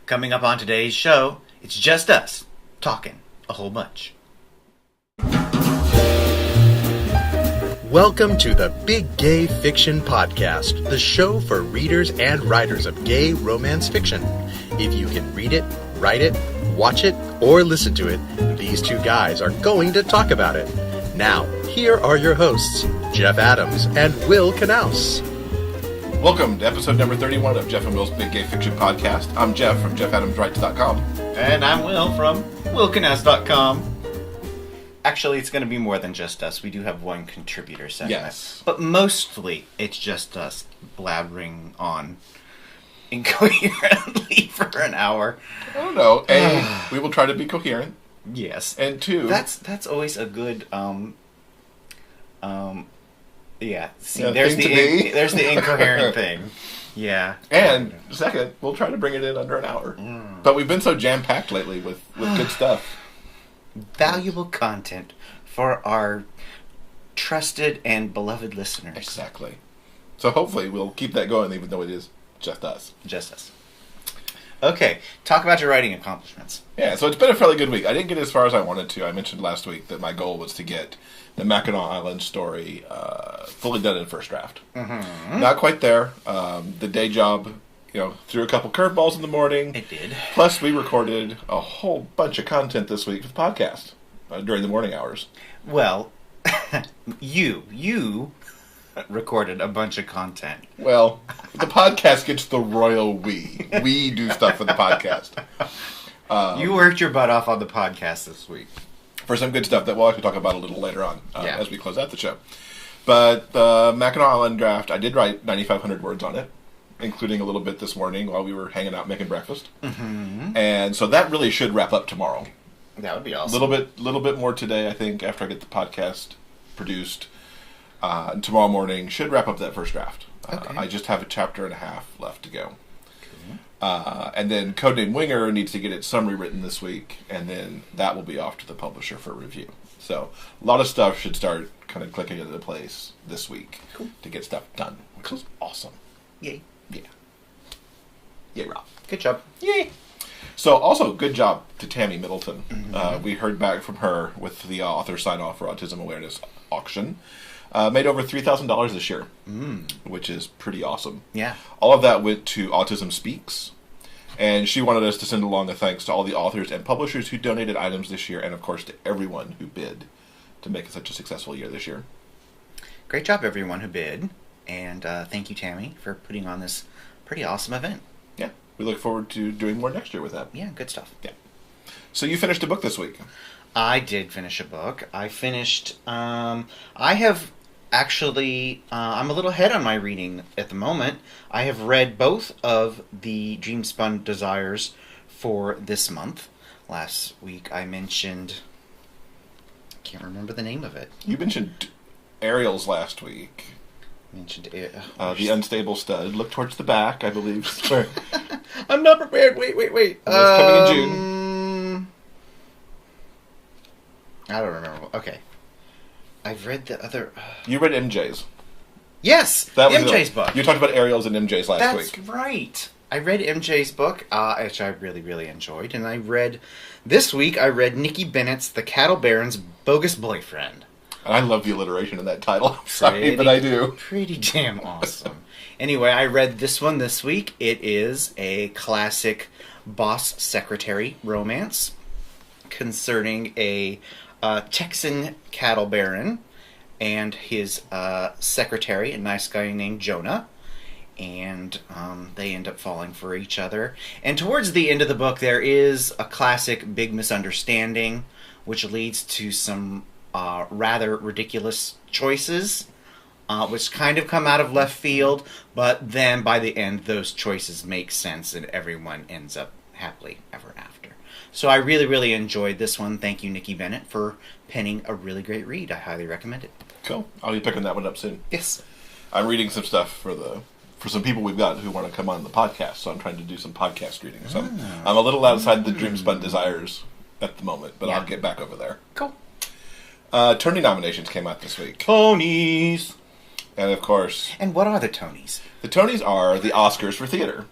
Coming up on today's show, it's just us talking a whole bunch. Welcome to the Big Gay Fiction Podcast, the show for readers and writers of gay romance fiction. If you can read it, write it, watch it, or listen to it, these two guys are going to talk about it. Now, here are your hosts, Jeff Adams and Will Knaus. Welcome to episode number 31 of Jeff and Will's Big Gay Fiction Podcast. I'm Jeff from JeffAdamsWrites.com. And I'm Will from willknaus.com. Actually, it's going to be more than just us. We do have one contributor segment. Yes. But mostly, it's just us blabbering on incoherently for an hour. I don't know. A, we will try to be coherent. Yes. And two... That's always a good, yeah. See, Yeah, there's there's the incoherent thing. Yeah. And second, we'll try to bring it in under an hour. But we've been so jam-packed lately with good stuff. Valuable content for our trusted and beloved listeners. Exactly. So hopefully we'll keep that going even though it is just us. Just us. Okay, talk about your writing accomplishments. Yeah, so it's been a fairly good week. I didn't get as far as I wanted to. I mentioned last week that my goal was to get the Mackinac Island story fully done in first draft. Mm-hmm. Not quite there. The day job, threw a couple curveballs in the morning. It did. Plus, we recorded a whole bunch of content this week for the podcast during the morning hours. Well, you recorded a bunch of content. Well, the podcast gets the royal we. We do stuff for the podcast. You worked your butt off on the podcast this week. For some good stuff that we'll actually talk about a little later on Yeah. as we close out the show. But the Mackinac Island draft, I did write 9,500 words on it, including a little bit this morning while we were hanging out making breakfast. Mm-hmm. And so that really should wrap up tomorrow. That would be awesome. Little bit more today, I think, after I get the podcast produced. And tomorrow morning should wrap up that first draft. Okay. I just have a chapter and a half left to go. And then Codename Winger needs to get its summary written this week, and then that will be off to the publisher for review. So a lot of stuff should start kind of clicking into place this week to get stuff done, which is awesome. Yay. Yeah. Yay, Rob. Good job. Yay. So also, good job to Tammy Middleton. Mm-hmm. We heard back from her with the author sign-off for Autism Awareness auction. Made over $3,000 this year, which is pretty awesome. Yeah. All of that went to Autism Speaks, and she wanted us to send along a thanks to all the authors and publishers who donated items this year, and of course to everyone who bid to make it such a successful year this year. Great job, everyone who bid, and thank you, Tammy, for putting on this pretty awesome event. Yeah, we look forward to doing more next year with that. Yeah, good stuff. Yeah. So you finished a book this week. I did finish a book. I finished, I have actually, I'm a little ahead on my reading at the moment. I have read both of the Dreamspun Desires for this month. Last week I mentioned, I can't remember the name of it. You mentioned Ariel's last week. Mentioned it. The Unstable Stud. Look towards the back, I believe. I'm not prepared. Wait. It's coming in June. I don't remember. Okay. I've read the other... You read MJ's. Yes! That was MJ's book. You talked about Ariel's and MJ's last week. That's right. I read MJ's book, which I really, really enjoyed. And this week, I read Nicki Bennett's The Cattle Baron's Bogus Boyfriend. And I love the alliteration in that title. I'm sorry, but I do. Pretty damn awesome. Anyway, I read this one this week. It is a classic boss secretary romance concerning a Texan cattle baron and his secretary, a nice guy named Jonah. And they end up falling for each other. And towards the end of the book, there is a classic big misunderstanding, which leads to some rather ridiculous choices, which kind of come out of left field, but then by the end, those choices make sense and everyone ends up happily ever after. So I really, really enjoyed this one. Thank you, Nicki Bennett, for penning a really great read. I highly recommend it. Cool. I'll be picking that one up soon. Yes. I'm reading some stuff for some people we've got who want to come on the podcast, so I'm trying to do some podcast reading. So I'm a little outside the Dreamspun Desires at the moment, but I'll get back over there. Cool. Tony nominations came out this week. Tonys! And of course... And what are the Tonys? The Tonys are the Oscars for theater.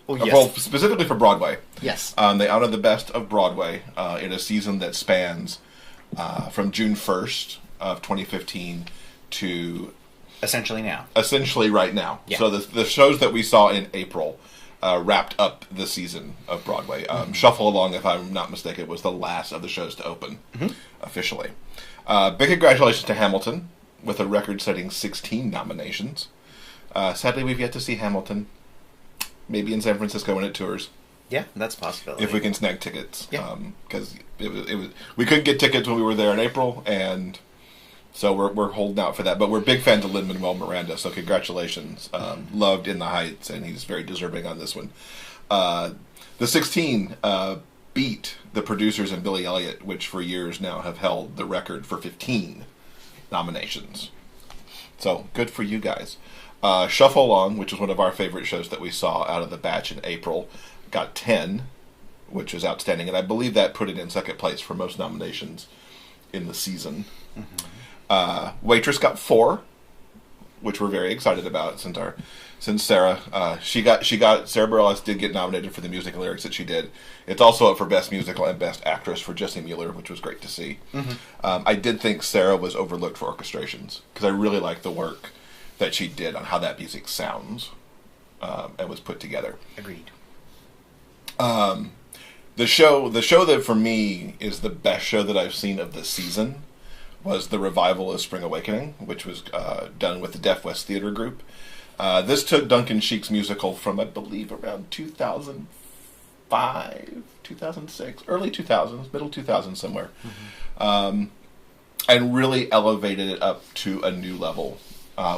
yes. Well, specifically for Broadway. Yes. They honor the best of Broadway in a season that spans from June 1st of 2015 to... Essentially now. Essentially right now. Yeah. So the shows that we saw in April wrapped up the season of Broadway. Shuffle Along, if I'm not mistaken, was the last of the shows to open officially. Big congratulations to Hamilton with a record-setting 16 nominations. Sadly, we've yet to see Hamilton. Maybe in San Francisco when it tours. Yeah, that's a possibility. If we can snag tickets. Yeah. Because it was we couldn't get tickets when we were there in April, and so we're holding out for that. But we're big fans of Lin-Manuel Miranda, so congratulations. Loved In the Heights, and he's very deserving on this one. The 16 beat the producers and Billy Elliot, which for years now have held the record for 15 nominations. So, good for you guys. Shuffle Along, which was one of our favorite shows that we saw out of the batch in April, got 10, which was outstanding, and I believe that put it in second place for most nominations in the season. Waitress got 4, which we're very excited about since Sarah Sarah Bareilles did get nominated for the music and lyrics that she did. It's also up for Best Musical and Best Actress for Jessie Mueller, which was great to see. I did think Sarah was overlooked for orchestrations because I really liked the work that she did on how that music sounds and was put together. Agreed. The show that for me is the best show that I've seen of the season was the revival of Spring Awakening, which was done with the Deaf West Theater Group. This took Duncan Sheik's musical from, I believe, around 2005, 2006, early 2000s, middle 2000s somewhere, and really elevated it up to a new level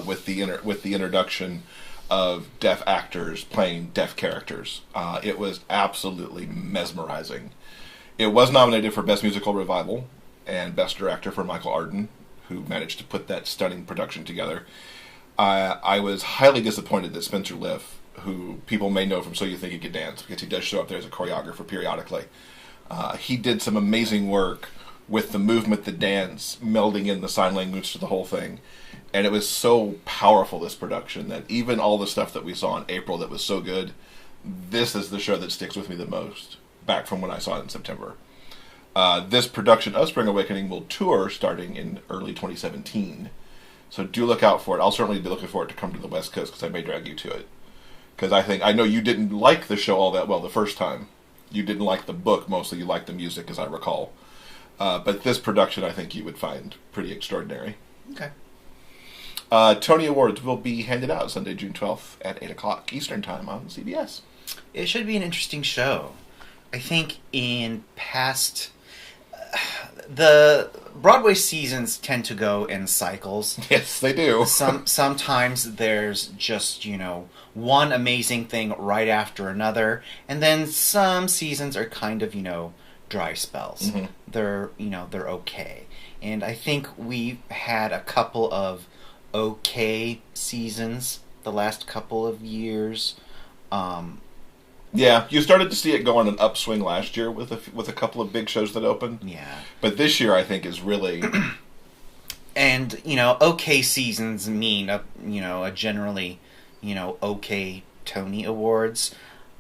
with the introduction of deaf actors playing deaf characters. It was absolutely mesmerizing. It was nominated for Best Musical Revival and Best Director for Michael Arden, who managed to put that stunning production together. I was highly disappointed that Spencer Liff, who people may know from So You Think You Could Dance, because he does show up there as a choreographer periodically, he did some amazing work with the movement, the dance, melding in the sign language to the whole thing. And it was so powerful, this production, that even all the stuff that we saw in April that was so good, this is the show that sticks with me the most, back from when I saw it in September. This production of Spring Awakening will tour starting in early 2017. So do look out for it. I'll certainly be looking for it to come to the West Coast, because I may drag you to it. Because I know you didn't like the show all that well the first time. You didn't like the book mostly, you liked the music, as I recall. But this production I think you would find pretty extraordinary. Okay. Tony Awards will be handed out Sunday, June 12th at 8 o'clock Eastern Time on CBS. It should be an interesting show. I think in past... the Broadway seasons tend to go in cycles. Yes, they do. Sometimes there's just, one amazing thing right after another. And then some seasons are kind of, dry spells. Mm-hmm. They're okay. And I think we've had a couple of okay seasons the last couple of years. Yeah, you started to see it go on an upswing last year with a couple of big shows that opened. Yeah. But this year I think is really... And, okay seasons mean, a generally, okay Tony Awards.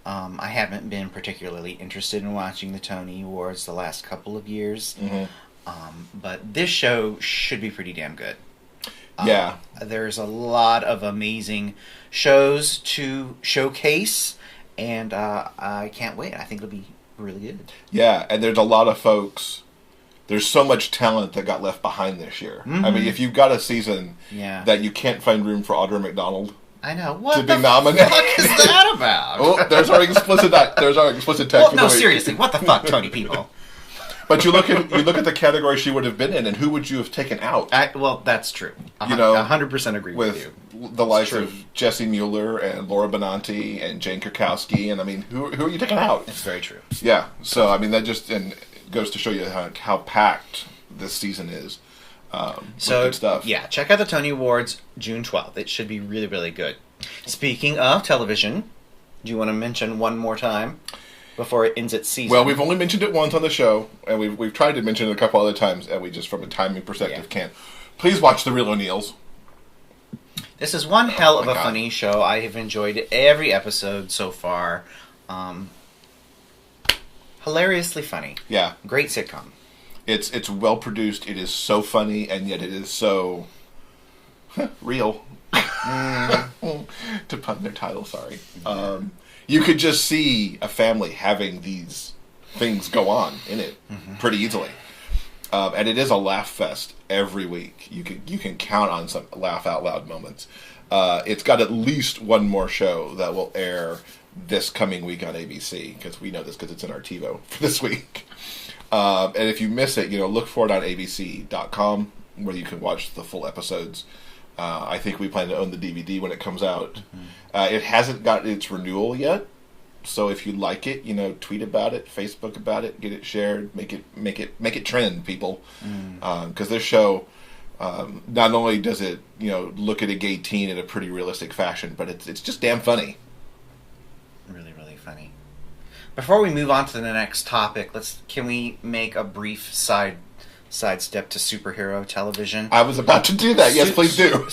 I haven't been particularly interested in watching the Tony Awards the last couple of years. Mm-hmm. But this show should be pretty damn good. Yeah. There's a lot of amazing shows to showcase, and I can't wait. I think it'll be really good. Yeah, and there's a lot of folks... There's so much talent that got left behind this year. Mm-hmm. I mean, if you've got a season that you can't find room for Audra McDonald... I know. What to the be nominated. fuck is that about? Oh, there's our explicit text. Well, no, seriously, what the fuck, Tony people? But you look at the category she would have been in, and who would you have taken out? Well, that's true. 100% agree with you. The likes of Jessie Mueller and Laura Benanti and Jane Krakowski, and I mean, who are you taking out? It's very true. Yeah. So I mean, that just goes to show you how packed this season is. So good stuff. Yeah, check out the Tony Awards June 12th. It should be really, really good. Speaking of television, do you want to mention one more time before it ends its season? Well, we've only mentioned it once on the show, and we've tried to mention it a couple other times, and we just, from a timing perspective, can't. Please watch The Real O'Neills. This is one hell of a God. funny show. I have enjoyed every episode so far. Hilariously funny. Yeah. Great sitcom. It's well produced. It is so funny, and yet it is so real. To pun their title, sorry. You could just see a family having these things go on in it pretty easily. And it is a laugh fest every week. You can count on some laugh out loud moments. It's got at least one more show that will air this coming week on ABC, because we know this because it's in our TiVo for this week. And if you miss it, look for it on abc.com, where you can watch the full episodes. I think we plan to own the DVD when it comes out. It hasn't got its renewal yet, so if you like it, tweet about it, Facebook about it, get it shared, make it trend, people. Because this show, not only does it look at a gay teen in a pretty realistic fashion, but it's just damn funny. Really, really funny. Before we move on to the next topic, can we make a brief sidestep to superhero television? I was about to do that. Yes, please do.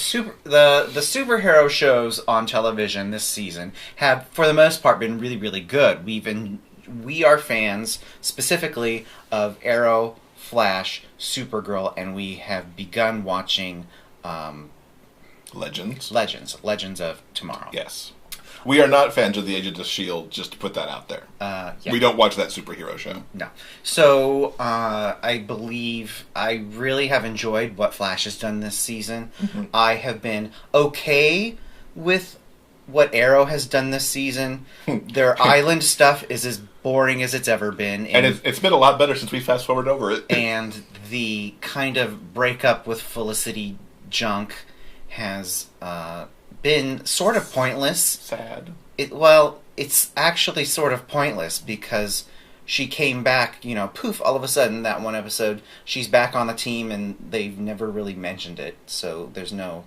The superhero shows on television this season have, for the most part, been really, really good. We are fans specifically of Arrow, Flash, Supergirl, and we have begun watching Legends of Tomorrow. Yes. We are not fans of the Agents of S.H.I.E.L.D., just to put that out there. Yeah. We don't watch that superhero show. No. So, I believe I really have enjoyed what Flash has done this season. I have been okay with what Arrow has done this season. Their island stuff is as boring as it's ever been. And it's been a lot better since we fast-forwarded over it. And the kind of breakup with Felicity junk has been sort of pointless. Sad. It's actually sort of pointless because she came back, poof, all of a sudden, that one episode, she's back on the team and they've never really mentioned it, so there's no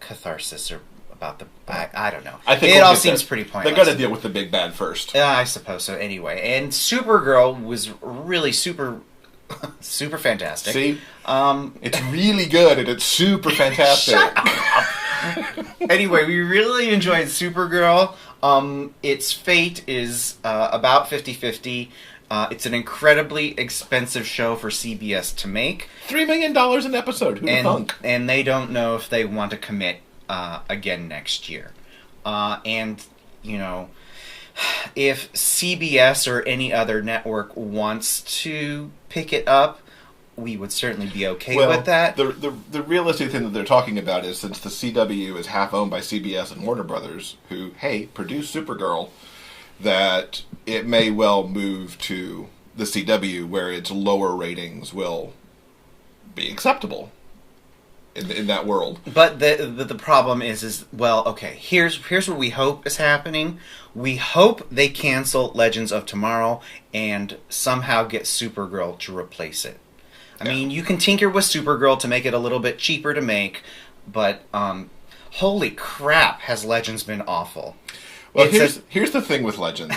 catharsis about the... I don't know. I think it all seems pretty pointless. They got to deal with the big bad first. I suppose so, anyway. And Supergirl was really super fantastic. See? It's really good and it's super fantastic. Shut up! Anyway, we really enjoyed Supergirl. Its fate is about 50-50. It's an incredibly expensive show for CBS to make. $3 million an episode. Who'd have thunk? And they don't know if they want to commit again next year. If CBS or any other network wants to pick it up, we would certainly be okay with that. The realistic thing that they're talking about is, since the CW is half owned by CBS and Warner Brothers, who, hey, produced Supergirl, that it may well move to the CW, where its lower ratings will be acceptable in that world. But the problem is okay, here's what we hope is happening. We hope they cancel Legends of Tomorrow and somehow get Supergirl to replace it. I mean, you can tinker with Supergirl to make it a little bit cheaper to make, but holy crap, has Legends been awful. Well, here's the thing with Legends.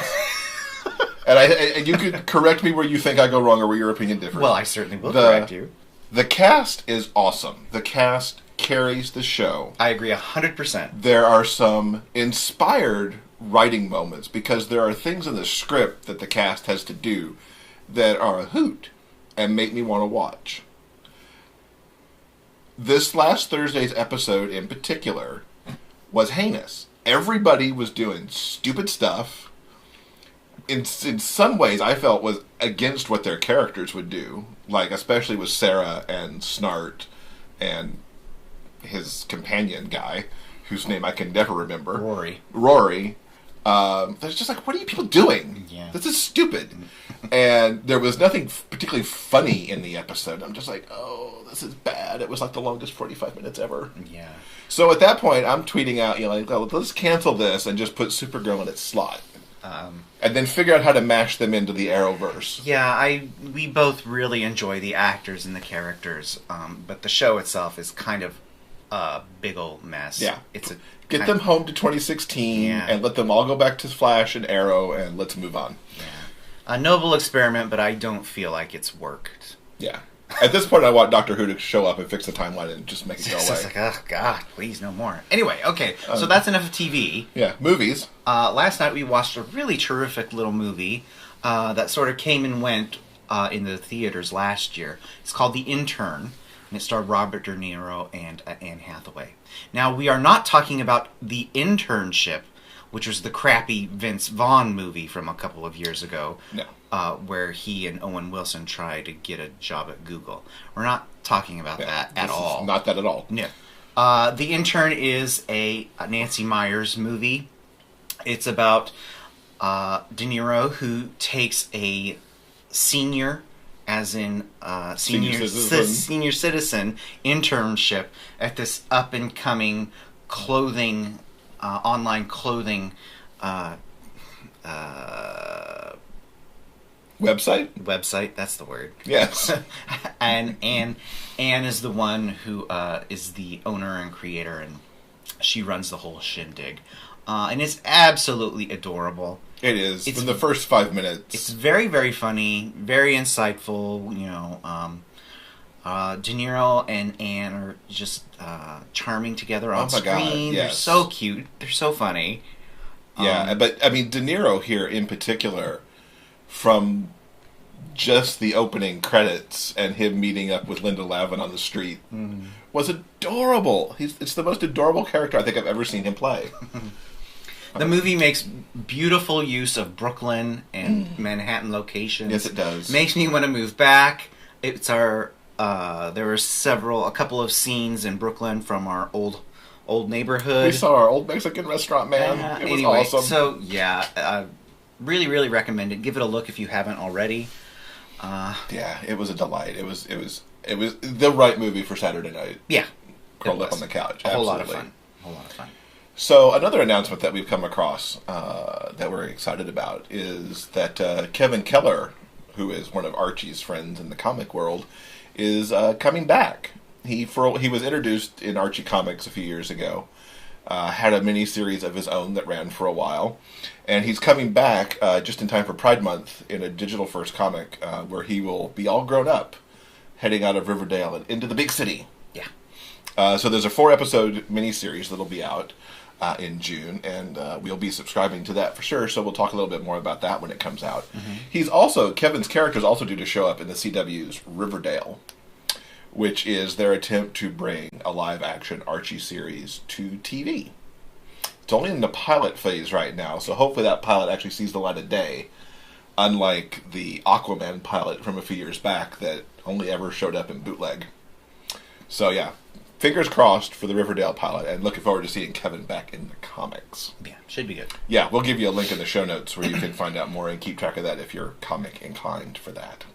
and you could correct me where you think I go wrong or where your opinion differs. Well, I certainly will correct you. The cast is awesome. The cast carries the show. I agree 100%. There are some inspired writing moments, because there are things in the script that the cast has to do that are a hoot and make me want to watch. This last Thursday's episode in particular was heinous. Everybody was doing stupid stuff. In some ways, I felt was against what their characters would do. Like, especially with Sarah and Snart and his companion guy, whose name I can never remember. Rory. There's just like, what are you people doing? Yeah. This is stupid. And there was nothing particularly funny in the episode. I'm just like, oh, this is bad. It was like the longest 45 minutes ever. Yeah. So at that point, I'm tweeting out, let's cancel this and just put Supergirl in its slot. And then figure out how to mash them into the Arrowverse. Yeah, we both really enjoy the actors and the characters, but the show itself is kind of a big old mess. Yeah. Get them home to 2016 and let them all go back to Flash and Arrow and let's move on. Yeah. A noble experiment, but I don't feel like it's worked. Yeah. At this point, I want Doctor Who to show up and fix the timeline and just make it go away. It's like, oh God, please, no more. Anyway, okay, so that's enough of TV. Yeah, movies. Last night we watched a really terrific little movie that sort of came and went in the theaters last year. It's called The Intern, and it starred Robert De Niro and Anne Hathaway. Now, we are not talking about The Internship, which was the crappy Vince Vaughn movie from a couple of years ago. No. Where he and Owen Wilson try to get a job at Google. We're not talking about that at all. Not that at all. No. The Intern is a Nancy Meyers movie. It's about De Niro, who takes a senior, as in senior citizen internship at this up-and-coming clothing, online clothing website, that's the word. Yes. And Anne is the one who is the owner and creator, and she runs the whole shindig. And it's absolutely adorable. It is. From the first 5 minutes. It's very, very funny, very insightful. You know, De Niro and Anne are just charming together on screen. God, yes. They're so cute. They're so funny. Yeah, but I mean, De Niro here in particular, from just the opening credits and him meeting up with Linda Lavin on the street, was adorable. It's the most adorable character I think I've ever seen him play. The movie makes beautiful use of Brooklyn and Manhattan locations. Yes, it does. Makes me want to move back. It's our there were a couple of scenes in Brooklyn from our old neighborhood. We saw our old Mexican restaurant, man. It was awesome. So yeah, really, really recommend it. Give it a look if you haven't already. Yeah, it was a delight. It was the right movie for Saturday night. Yeah, curled up on the couch. A whole lot of fun. So another announcement that we've come across that we're excited about is that Kevin Keller, who is one of Archie's friends in the comic world, is coming back. He was introduced in Archie Comics a few years ago. Had a mini-series of his own that ran for a while. And he's coming back just in time for Pride Month in a digital-first comic where he will be all grown up, heading out of Riverdale and into the big city. Yeah. So there's a 4-episode mini-series that'll be out in June, and we'll be subscribing to that for sure, so we'll talk a little bit more about that when it comes out. Kevin's character is also due to show up in the CW's Riverdale, which is their attempt to bring a live-action Archie series to TV. It's only in the pilot phase right now, so hopefully that pilot actually sees the light of day, unlike the Aquaman pilot from a few years back that only ever showed up in bootleg. So yeah, fingers crossed for the Riverdale pilot, and looking forward to seeing Kevin back in the comics. Yeah, should be good. Yeah, we'll give you a link in the show notes where you can find out more and keep track of that if you're comic inclined for that.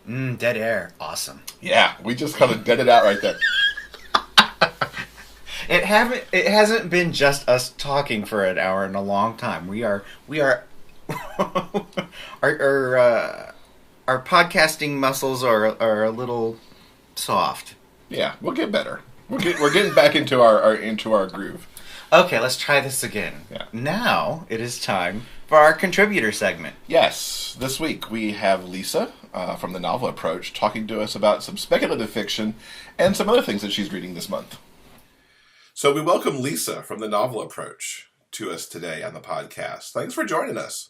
Dead air. Awesome. Yeah, we just kind of dead it out right there. It hasn't been just us talking for an hour in a long time. We are our podcasting muscles are a little soft. Yeah, we'll get better. We're getting back into our groove. Okay, let's try this again. Yeah. Now it is time for our contributor segment. Yes, this week we have Lisa from the Novel Approach talking to us about some speculative fiction and some other things that she's reading this month. So we welcome Lisa from the Novel Approach to us today on the podcast. Thanks for joining us.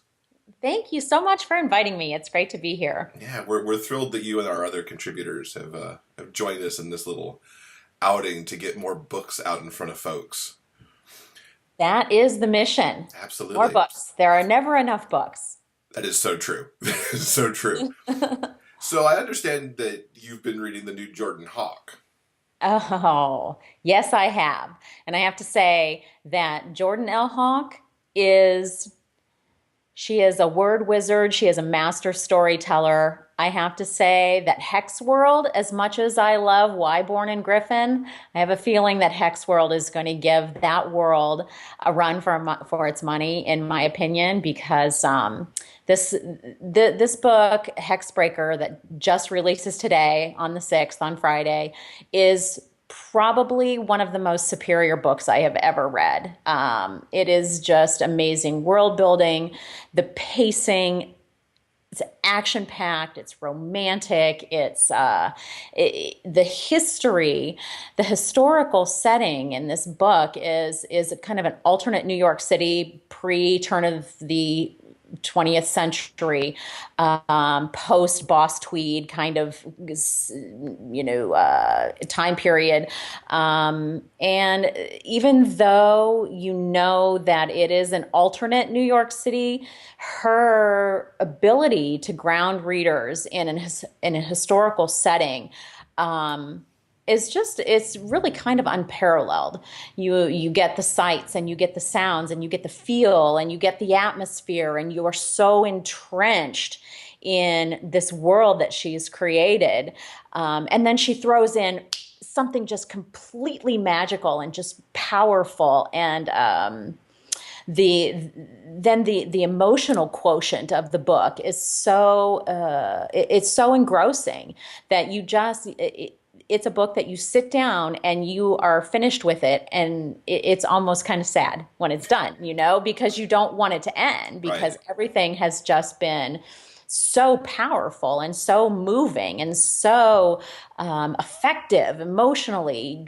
Thank you so much for inviting me. It's great to be here. Yeah, we're thrilled that you and our other contributors have joined us in this little outing to get more books out in front of folks. That is the mission. Absolutely. More books. There are never enough books. That is so true. So true. So I understand that you've been reading the new Jordan Hawke. Oh, yes, I have. And I have to say that Jordan L. Hawke she is a word wizard. She is a master storyteller. I have to say that Hex World, as much as I love Wyborn and Griffin, I have a feeling that Hex World is going to give that world a run for its money, in my opinion, because this book, Hexbreaker, that just releases today on the 6th, on Friday, is probably one of the most superior books I have ever read. It is just amazing world building, the pacing it's action packed. It's romantic. It's the history, the historical setting in this book is kind of an alternate New York City pre-turn of the 20th century, post Boss Tweed kind of, time period. And even though you know that it is an alternate New York City, her ability to ground readers in a historical setting, it's really kind of unparalleled. You get the sights and you get the sounds and you get the feel and you get the atmosphere, and you are so entrenched in this world that she's created. And then she throws in something just completely magical and just powerful, and the emotional quotient of the book is so it's so engrossing that you just it's a book that you sit down and you are finished with it, and it's almost kind of sad when it's done, because you don't want it to end, because everything has just been so powerful and so moving and so effective emotionally.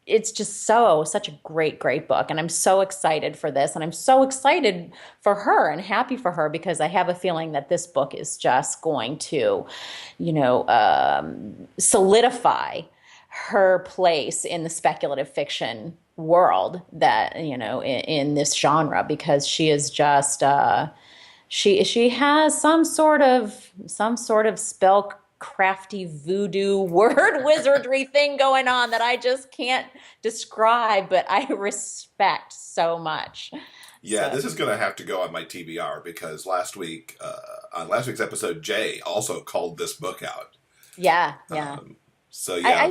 It's just such a great book. And I'm so excited for this. And I'm so excited for her and happy for her, because I have a feeling that this book is just going to, solidify her place in the speculative fiction world that, in this genre, because she is just, she has some sort of spell crafty voodoo word wizardry thing going on that I just can't describe, but I respect so much. Yeah, this is going to have to go on my TBR, because last week, on last week's episode, Jay also called this book out. Yeah. So yeah,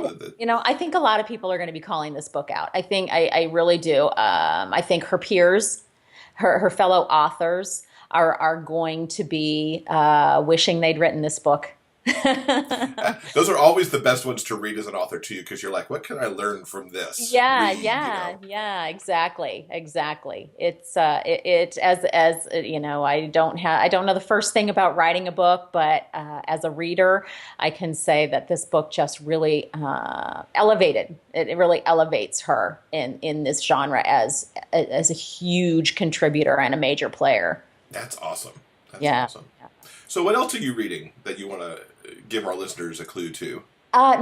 I think a lot of people are going to be calling this book out. I really do. I think her peers, her fellow authors are going to be wishing they'd written this book. Those are always the best ones to read as an author too, because you're like, what can I learn from this? Yeah, exactly. It's as I don't know the first thing about writing a book, but as a reader, I can say that this book just really elevated. It really elevates her in this genre as a huge contributor and a major player. That's awesome. Awesome. So what else are you reading that you want to give our listeners a clue to?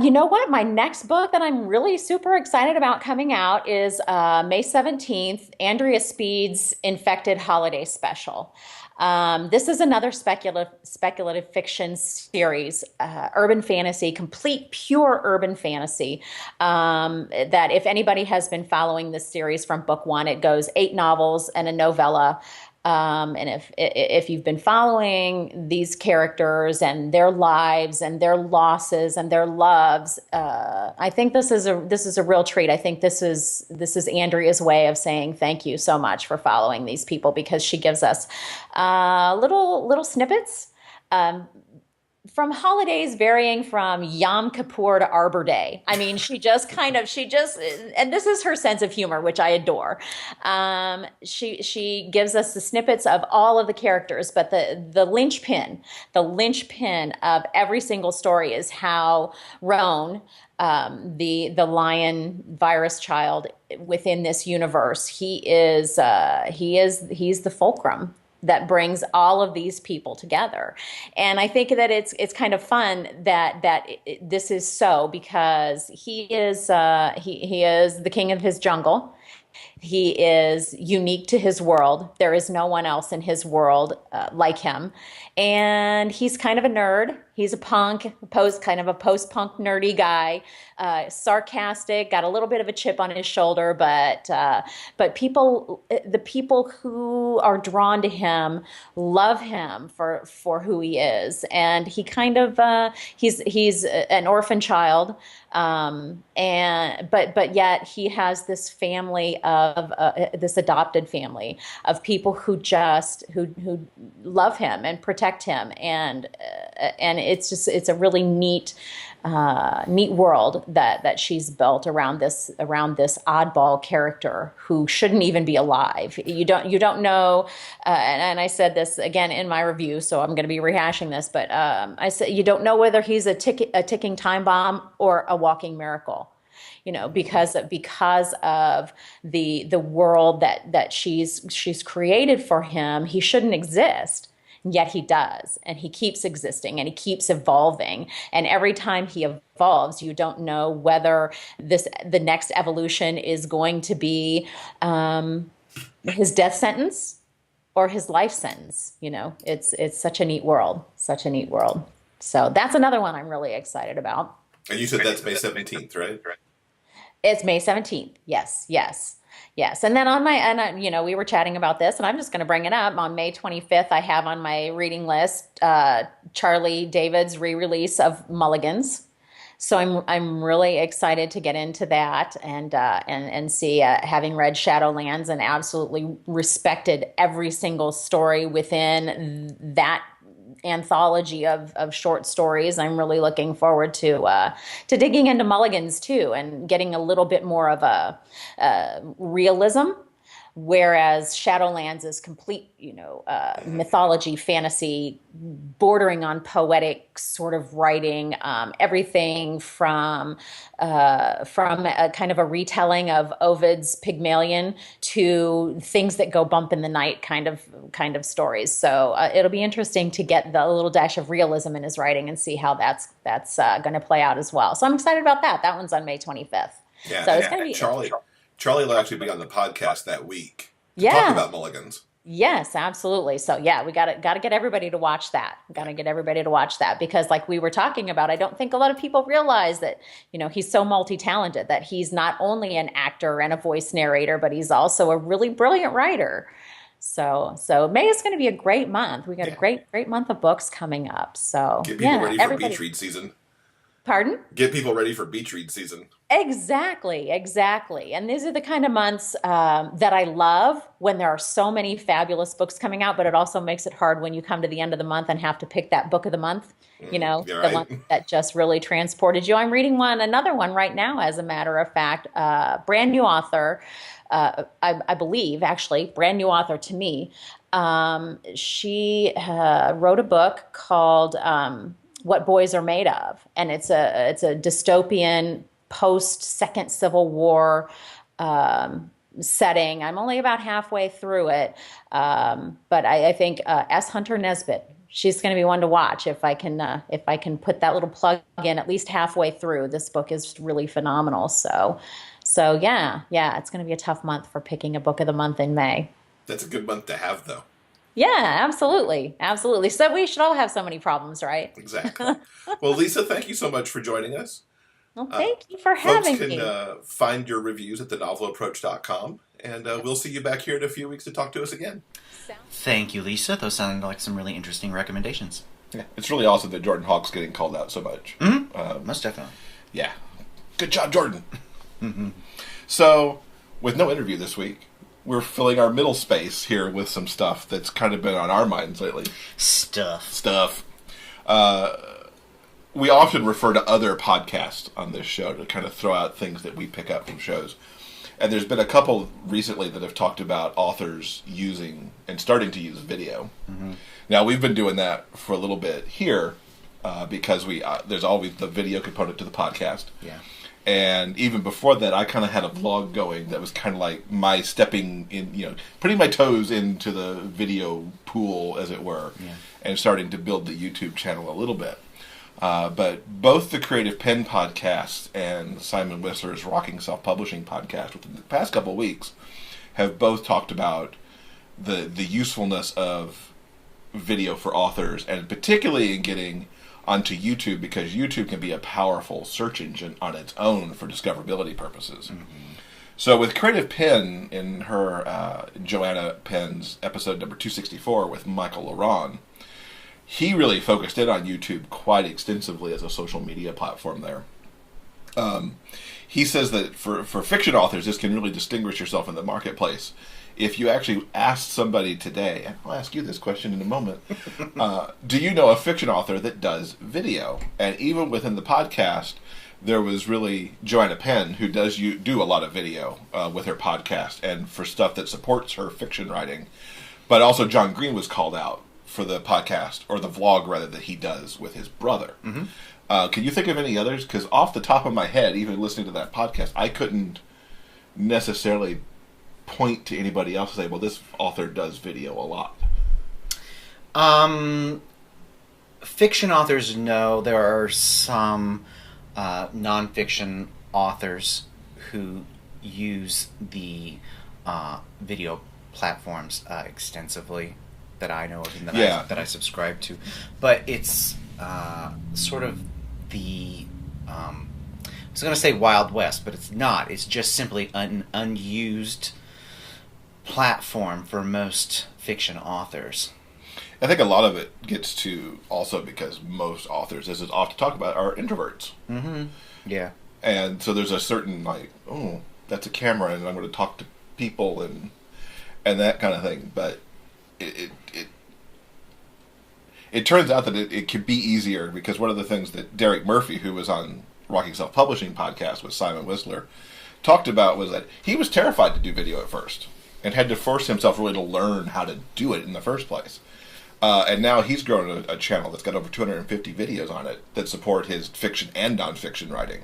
You know what? My next book that I'm really super excited about coming out is May 17th, Andrea Speed's Infected Holiday Special. This is another speculative fiction series, urban fantasy, complete pure urban fantasy, that if anybody has been following this series from book one, it goes 8 novels and a novella. And if you've been following these characters and their lives and their losses and their loves, I think this is a real treat. I think this is Andrea's way of saying thank you so much for following these people, because she gives us little snippets from holidays varying from Yom Kippur to Arbor Day. I mean, she just, and this is her sense of humor, which I adore. She gives us the snippets of all of the characters, but the linchpin of every single story is how Roan, the lion virus child within this universe, he's the fulcrum that brings all of these people together. And I think that it's kind of fun that this is so, because he is the king of his jungle. He is unique to his world. There is no one else in his world like him. And he's kind of a nerd. He's a punk, kind of a post-punk nerdy guy, sarcastic, got a little bit of a chip on his shoulder, but the people who are drawn to him love him for who he is. And he kind of he's an orphan child, but yet he has this family of this adopted family of people who love him and protect him, and and it's a really neat world that she's built around this oddball character who shouldn't even be alive. You don't know, and I said this again in my review, so I'm going to be rehashing this, but I said you don't know whether he's a ticking time bomb or a walking miracle. Because of the world that she's created for him. He shouldn't exist. Yet he does, and he keeps existing, and he keeps evolving. And every time he evolves, you don't know whether the next evolution is going to be his death sentence or his life sentence. It's such a neat world, So that's another one I'm really excited about. And you said that's May 17th, right? It's May 17th. Yes. And then we were chatting about this, and I'm just going to bring it up. On May 25th, I have on my reading list Charlie David's re-release of Mulligans. So I'm really excited to get into that and see, having read Shadowlands and absolutely respected every single story within that anthology of short stories. I'm really looking forward to digging into Mulligans too, and getting a little bit more of a realism, whereas Shadowlands is complete, mythology, fantasy, bordering on poetic sort of writing, everything from a kind of a retelling of Ovid's Pygmalion to things that go bump in the night kind of stories. So it'll be interesting to get the little dash of realism in his writing and see how that's going to play out as well. So I'm excited about that. That one's on May 25th. Yeah, so it's going to be Charlie will actually be on the podcast that week to talk about Mulligans. Yes, absolutely. So yeah, we got to get everybody to watch that. Because like we were talking about, I don't think a lot of people realize that, he's so multi-talented, that he's not only an actor and a voice narrator, but he's also a really brilliant writer. So May is going to be a great month. We got a great month of books coming up. So get people ready for beach read season. Pardon? Get people ready for beach read season. Exactly. And these are the kind of months that I love, when there are so many fabulous books coming out, but it also makes it hard when you come to the end of the month and have to pick that book of the month, the one that just really transported you. I'm reading another one right now, as a matter of fact, brand new author, I believe, actually, brand new author to me. She wrote a book called What Boys Are Made Of, and it's a dystopian post-Second Civil War setting. I'm only about halfway through it, but I think S. Hunter Nisbet, she's going to be one to watch if I can put that little plug in at least halfway through. This book is really phenomenal. So yeah, it's going to be a tough month for picking a book of the month in May. That's a good month to have, though. Yeah, absolutely. So we should all have so many problems, right? Exactly. Well, Lisa, thank you so much for joining us. Well, thank you for having me. Folks can find your reviews at thenovelapproach.com, and we'll see you back here in a few weeks to talk to us again. Thank you, Lisa. Those sound like some really interesting recommendations. Yeah, it's really awesome that Jordan Hawke's getting called out so much. Mm-hmm. Most definitely. Yeah. Good job, Jordan. So, with no interview this week, we're filling our middle space here with some stuff that's kind of been on our minds lately. Stuff. We often refer to other podcasts on this show to kind of throw out things that we pick up from shows. And there's been a couple recently that have talked about authors using and starting to use video. Mm-hmm. Now, we've been doing that for a little bit here because there's always the video component to the podcast. Yeah. And even before that, I kind of had a vlog going that was kind of like my stepping in, putting my toes into the video pool, as it were, and starting to build the YouTube channel a little bit. But both the Creative Pen podcast and Simon Whistler's Rocking Self-Publishing podcast within the past couple of weeks have both talked about the usefulness of video for authors, and particularly in getting onto YouTube, because YouTube can be a powerful search engine on its own for discoverability purposes. Mm-hmm. So with Creative Pen, in her Joanna Penn's episode number 264 with Michael Laron, he really focused in on YouTube quite extensively as a social media platform there. He says that for fiction authors, this can really distinguish yourself in the marketplace if you actually asked somebody today, and I'll ask you this question in a moment, do you know a fiction author that does video? And even within the podcast, there was really Joanna Penn, who do a lot of video with her podcast and for stuff that supports her fiction writing. But also John Green was called out for the podcast, or the vlog rather, that he does with his brother. Can you think of any others? Because off the top of my head, even listening to that podcast, I couldn't necessarily point to anybody else and say, well, this author does video a lot. Fiction authors, no. There are some nonfiction authors who use the video platforms extensively that I know of and that I subscribe to. But it's sort of the... I was going to say Wild West, but it's not. It's just simply an unused platform for most fiction authors. I think a lot of it gets to also because most authors, as is often talked about, are introverts. Yeah. And so there's a certain, like, oh, that's a camera and I'm going to talk to people and that kind of thing. But it turns out that it could be easier, because one of the things that Derek Murphy, who was on Rocking Self-Publishing podcast with Simon Whistler, talked about was that he was terrified to do video at first and had to force himself really to learn how to do it in the first place. And now he's grown a channel that's got over 250 videos on it that support his fiction and nonfiction writing.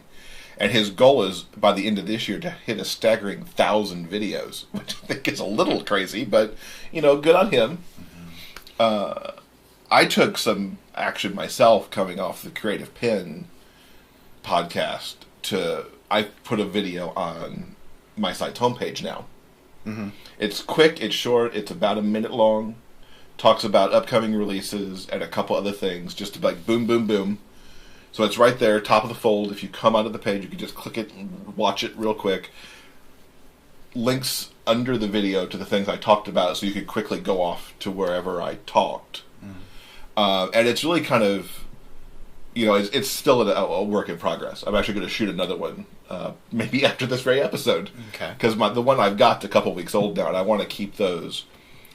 And his goal is, by the end of this year, to hit a staggering 1,000 videos, which I think is a little crazy, but, good on him. I took some action myself coming off the Creative Pen podcast I put a video on my site's homepage now. It's quick, it's short, it's about a minute long, talks about upcoming releases and a couple other things, just to like boom, boom, boom. So it's right there, top of the fold. If you come onto the page, you can just click it and watch it real quick. Links under the video to the things I talked about, so you could quickly go off to wherever I talked. And it's really kind of, it's still a work in progress. I'm actually going to shoot another one, maybe after this very episode. Okay. Because the one I've got's a couple weeks old now, and I want to keep those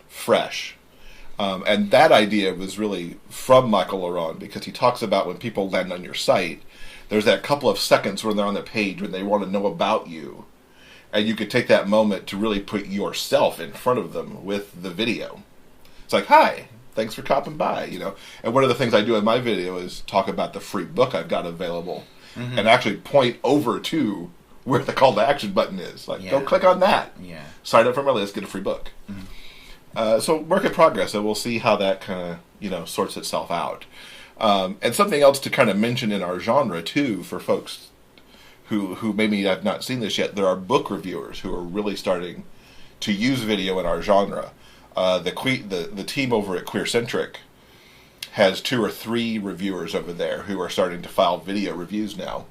fresh. And that idea was really from Michael Laron, because he talks about when people land on your site, there's that couple of seconds when they're on the page when they want to know about you. And you could take that moment to really put yourself in front of them with the video. It's like, hi, thanks for stopping by, And one of the things I do in my video is talk about the free book I've got available, and actually point over to where the call to action button is. Like, go click on that. Yeah. Sign up for my list, get a free book. So work in progress, and we'll see how that kind of, sorts itself out. And something else to kind of mention in our genre, too, for folks who maybe have not seen this yet, there are book reviewers who are really starting to use video in our genre. The team over at Queercentric has 2 or 3 reviewers over there who are starting to file video reviews now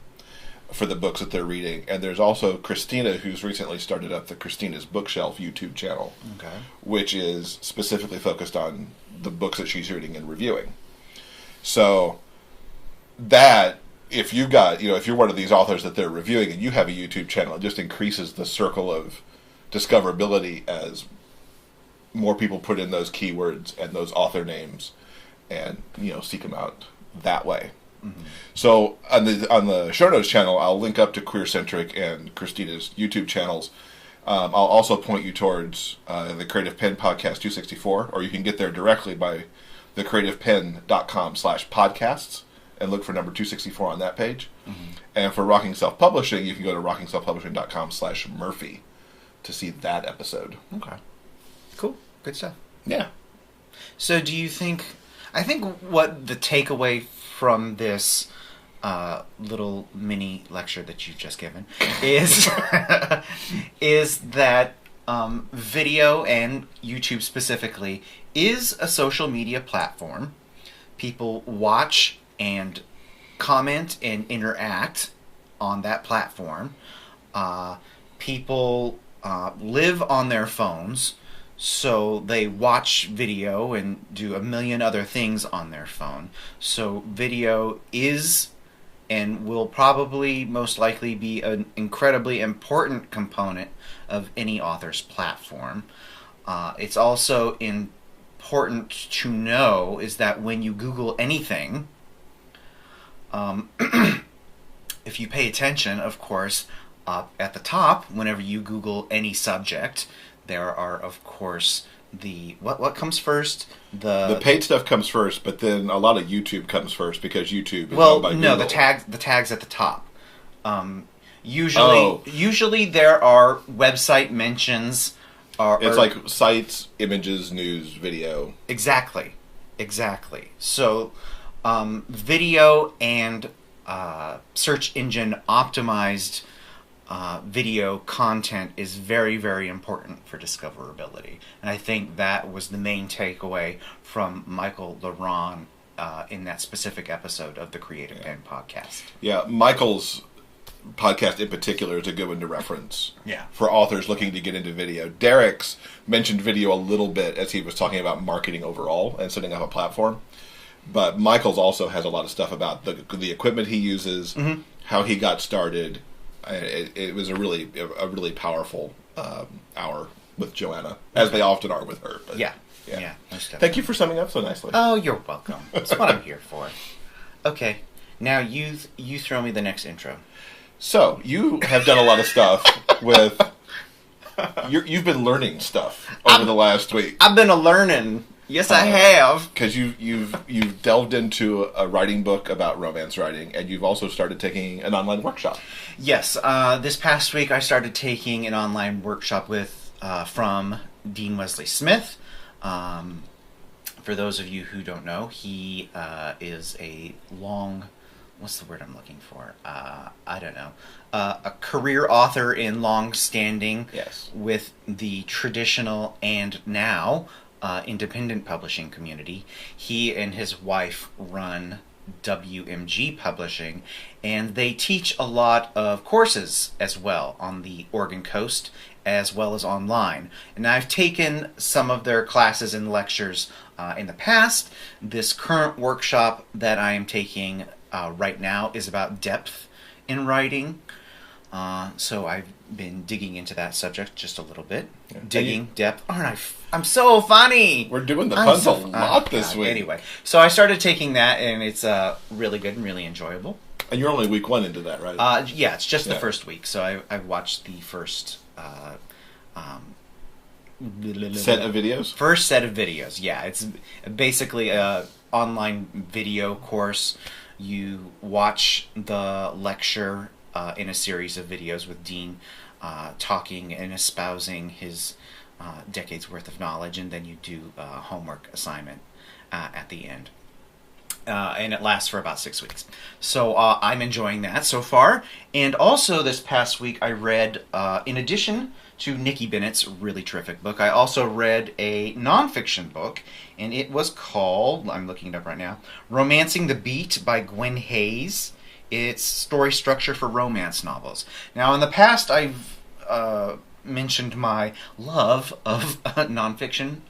for the books that they're reading. And there's also Christina, who's recently started up the Christina's Bookshelf YouTube channel, which is specifically focused on the books that she's reading and reviewing. So that, if you've got, if you're one of these authors that they're reviewing and you have a YouTube channel, it just increases the circle of discoverability as more people put in those keywords and those author names and, seek them out that way. So on the show notes channel, I'll link up to Queercentric and Christina's YouTube channels. I'll also point you towards the Creative Pen Podcast 264, or you can get there directly by thecreativepen.com/podcasts and look for number 264 on that page. And for Rocking Self-Publishing, you can go to rockingselfpublishing.com/Murphy to see that episode. Okay. Cool. Good stuff. Yeah. So do you think... I think what the takeaway from this little mini lecture that you've just given is is that video, and YouTube specifically, is a social media platform. People watch and comment and interact on that platform. People live on their phones, so they watch video and do a million other things on their phone. So video is and will probably most likely be an incredibly important component of any author's platform. It's also important to know is that when you Google anything, if you pay attention, of course, up at the top, whenever you Google any subject, there are, of course, the what comes first? The paid stuff comes first, but then a lot of YouTube comes first because YouTube is well, owned by no, Google. the tags at the top. Usually there are website mentions. It's like sites, images, news, video. Exactly. So, video and search engine optimized video content is very, very important for discoverability. And I think that was the main takeaway from Michael Laron in that specific episode of the Creative Pen podcast. Yeah, Michael's podcast in particular is a good one to reference for authors looking to get into video. Derek's mentioned video a little bit as he was talking about marketing overall and setting up a platform. But Michael's also has a lot of stuff about the equipment he uses, how he got started. It was a really powerful hour with Joanna, as they often are with her. But, Yeah. Thank you for summing up so nicely. Oh, you're welcome. That's what I'm here for. Okay, now you throw me the next intro. So, you have done a lot of stuff with... You've been learning stuff over the last week. I've been learning. Yes, I have. Because you've delved into a writing book about romance writing, and you've also started taking an online workshop. Yes, this past week I started taking an online workshop from Dean Wesley Smith. For those of you who don't know, he is a what's the word I'm looking for? I don't know. A career author in long-standing with the traditional and now independent publishing community. He and his wife run WMG Publishing, and they teach a lot of courses as well on the Oregon coast as well as online. And I've taken some of their classes and lectures in the past. This current workshop that I am taking right now is about depth in writing. So I've been digging into that subject just a little bit. Depth. Aren't I? I'm so funny. We're doing the puns a lot this week. Anyway, so I started taking that, and it's really good and really enjoyable. And you're only week 1 into that, right? Yeah, it's just the first week. So I watched the first set of videos? First set of videos, yeah. It's basically a online video course. You watch the lecture in a series of videos with Dean talking and espousing his decades worth of knowledge, and then you do a homework assignment at the end. And it lasts for about 6 weeks. So I'm enjoying that so far. And also this past week I read, in addition to Nicki Bennett's really terrific book, I also read a nonfiction book, and it was called, I'm looking it up right now, Romancing the Beat by Gwen Hayes. It's story structure for romance novels. Now, in the past, I've mentioned my love of nonfiction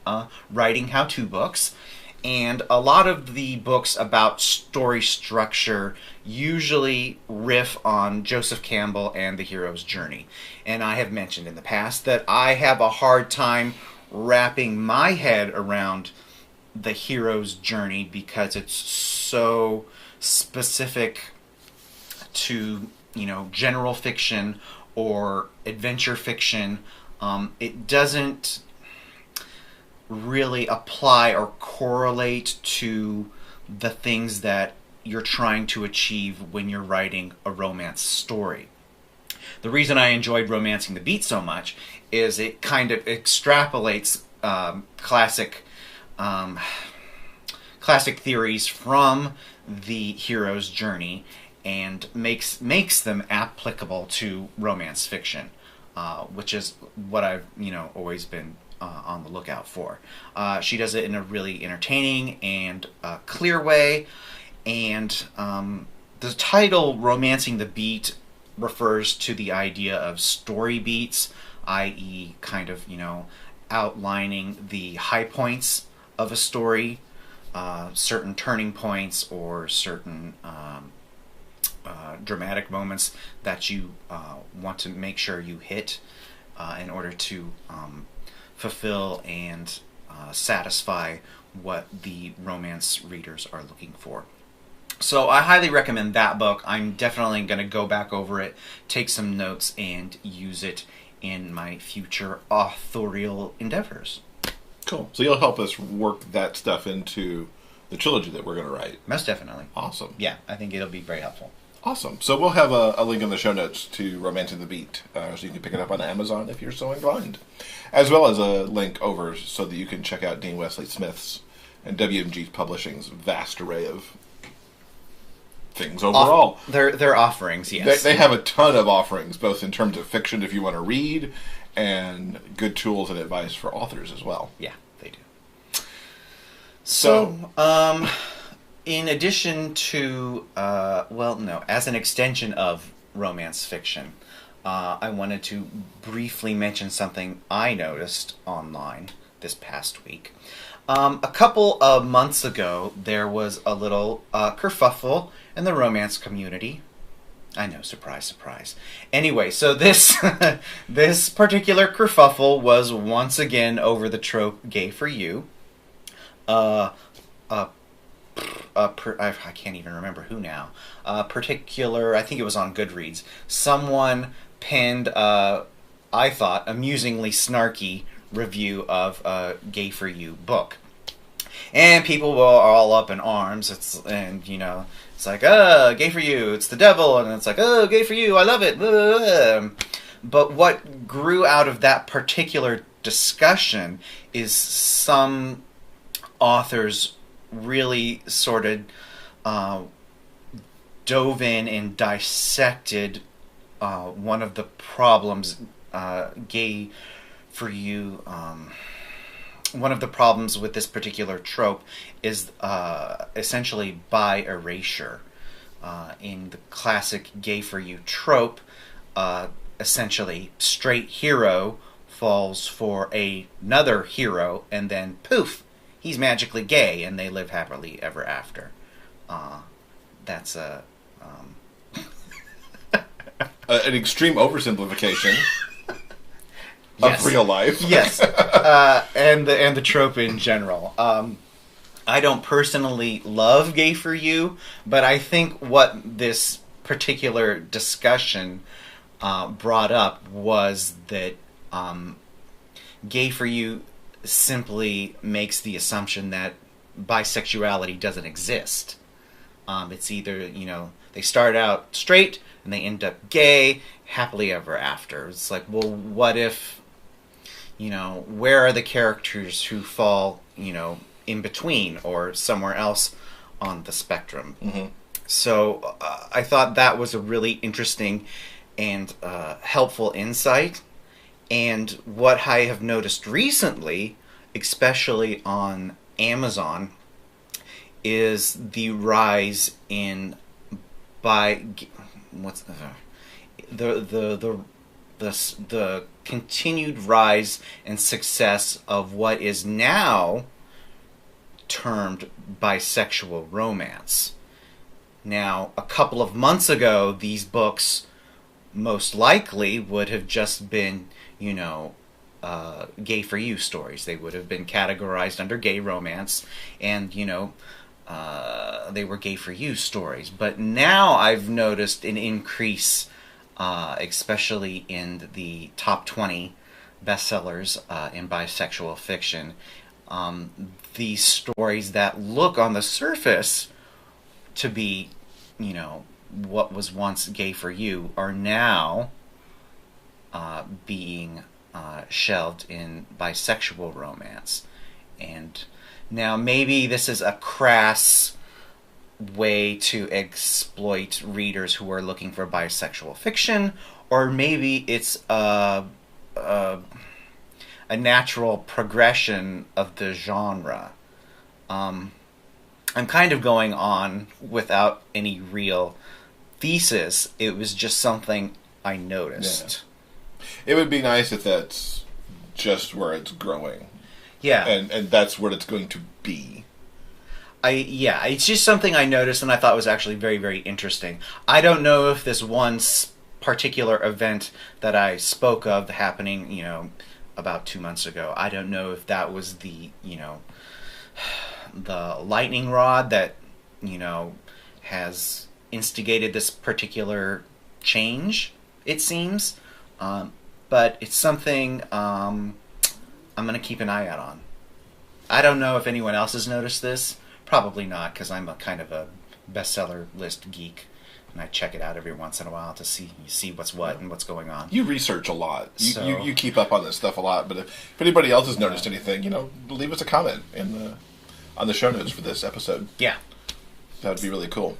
writing how-to books, and a lot of the books about story structure usually riff on Joseph Campbell and the hero's journey. And I have mentioned in the past that I have a hard time wrapping my head around the hero's journey because it's so specific to, general fiction or adventure fiction. It doesn't really apply or correlate to the things that you're trying to achieve when you're writing a romance story. The reason I enjoyed Romancing the Beat so much is it kind of extrapolates classic theories from the hero's journey and makes them applicable to romance fiction, which is what I've always been on the lookout for. She does it in a really entertaining and clear way, and the title Romancing the Beat refers to the idea of story beats, i.e. kind of outlining the high points of a story, certain turning points or certain dramatic moments that you want to make sure you hit in order to fulfill and satisfy what the romance readers are looking for. So I highly recommend that book. I'm definitely going to go back over it, take some notes, and use it in my future authorial endeavors. Cool. So you'll help us work that stuff into the trilogy that we're going to write. Most definitely. Awesome. Yeah, I think it'll be very helpful. Awesome. So we'll have a link in the show notes to Romancing the Beat, so you can pick it up on Amazon if you're so inclined, as well as a link over so that you can check out Dean Wesley Smith's and WMG Publishing's vast array of things overall. Their offerings, yes. They have a ton of offerings, both in terms of fiction if you want to read, and good tools and advice for authors as well. Yeah, they do. So in addition to, as an extension of romance fiction, I wanted to briefly mention something I noticed online this past week. A couple of months ago, there was a little kerfuffle in the romance community. I know, surprise, surprise. Anyway, so this this particular kerfuffle was once again over the trope "gay for you." I can't even remember who now. Particular, I think it was on Goodreads. Someone penned, I thought, amusingly snarky review of a "Gay for You" book, and people were all up in arms. It's like, "Gay for you, it's the devil," and it's like, "Oh, gay for you, I love it." But what grew out of that particular discussion is some authors really sort of dove in and dissected one of the problems gay for you. One of the problems with this particular trope is essentially bi erasure. In the classic "gay for you" trope, essentially straight hero falls for another hero, and then poof, he's magically gay, and they live happily ever after. That's an extreme oversimplification yes. of real life. Yes, and the trope in general. I don't personally love "Gay for You," but I think what this particular discussion brought up was that "Gay for You" simply makes the assumption that bisexuality doesn't exist. It's either, they start out straight and they end up gay, happily ever after. It's like, well, what if, where are the characters who fall, in between or somewhere else on the spectrum? Mm-hmm. So I thought that was a really interesting and helpful insight. And what I have noticed recently, especially on Amazon, is the rise in the continued rise and success of what is now termed bisexual romance. Now, a couple of months ago, these books most likely would have just been, "Gay for You" stories. They would have been categorized under gay romance, and, they were "Gay for You" stories. But now I've noticed an increase, especially in the top 20 bestsellers in bisexual fiction. These stories that look on the surface to be, what was once "Gay for You" are now being shelved in bisexual romance. And now maybe this is a crass way to exploit readers who are looking for bisexual fiction, or maybe it's a natural progression of the genre. I'm kind of going on without any real thesis. It was just something I noticed. Yeah. It would be nice if that's just where it's growing. Yeah. And that's what it's going to be. It's just something I noticed and I thought was actually very, very interesting. I don't know if this one particular event that I spoke of happening, about 2 months ago. I don't know if that was the lightning rod that, has instigated this particular change, it seems. But it's something I'm going to keep an eye out on. I don't know if anyone else has noticed this. Probably not, because I'm a kind of a bestseller list geek. And I check it out every once in a while to see what's what and what's going on. You research a lot. You keep up on this stuff a lot. But if anybody else has noticed anything, leave us a comment on the show notes for this episode. Yeah. That would be really cool.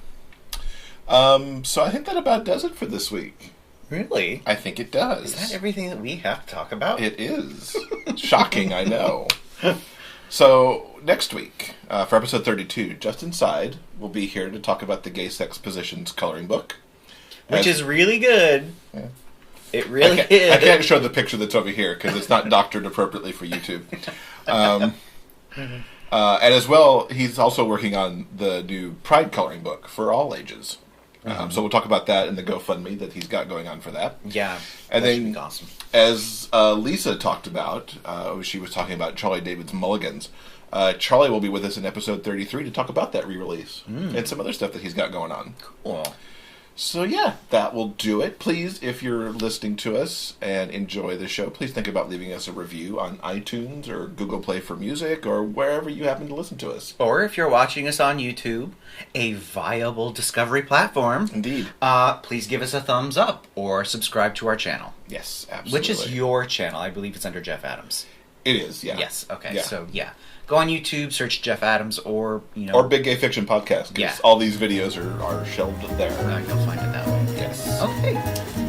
So I think that about does it for this week. Really? I think it does. Is that everything that we have to talk about? It is. Shocking, I know. So, next week, for episode 32, Justin Side will be here to talk about the Gay Sex Positions coloring book. Which is really good. Yeah. It really is. I can't show the picture that's over here because it's not doctored appropriately for YouTube. And as well, he's also working on the new Pride coloring book for all ages. So we'll talk about that in the GoFundMe that he's got going on for that. Yeah, and that then, should be awesome. As Lisa talked about, she was talking about Charlie David's Mulligans. Charlie will be with us in episode 33 to talk about that re-release and some other stuff that he's got going on. Cool. So yeah, that will do it. Please, if you're listening to us and enjoy the show, please think about leaving us a review on iTunes or Google Play for Music or wherever you happen to listen to us. Or if you're watching us on YouTube, a viable discovery platform. Indeed. Please give us a thumbs up or subscribe to our channel. Yes, absolutely. Which is your channel. I believe it's under Jeff Adams. It is, yeah. Yes, okay. Yeah. So, yeah. Go on YouTube, search Jeff Adams or, Or Big Gay Fiction Podcast, because all these videos are shelved there. You'll find it that way. Yes. Okay.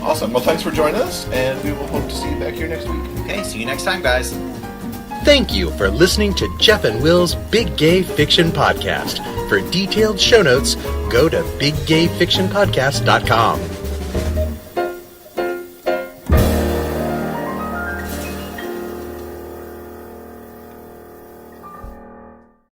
Awesome. Well, thanks for joining us, and we will hope to see you back here next week. Okay, see you next time, guys. Thank you for listening to Jeff and Will's Big Gay Fiction Podcast. For detailed show notes, go to biggayfictionpodcast.com.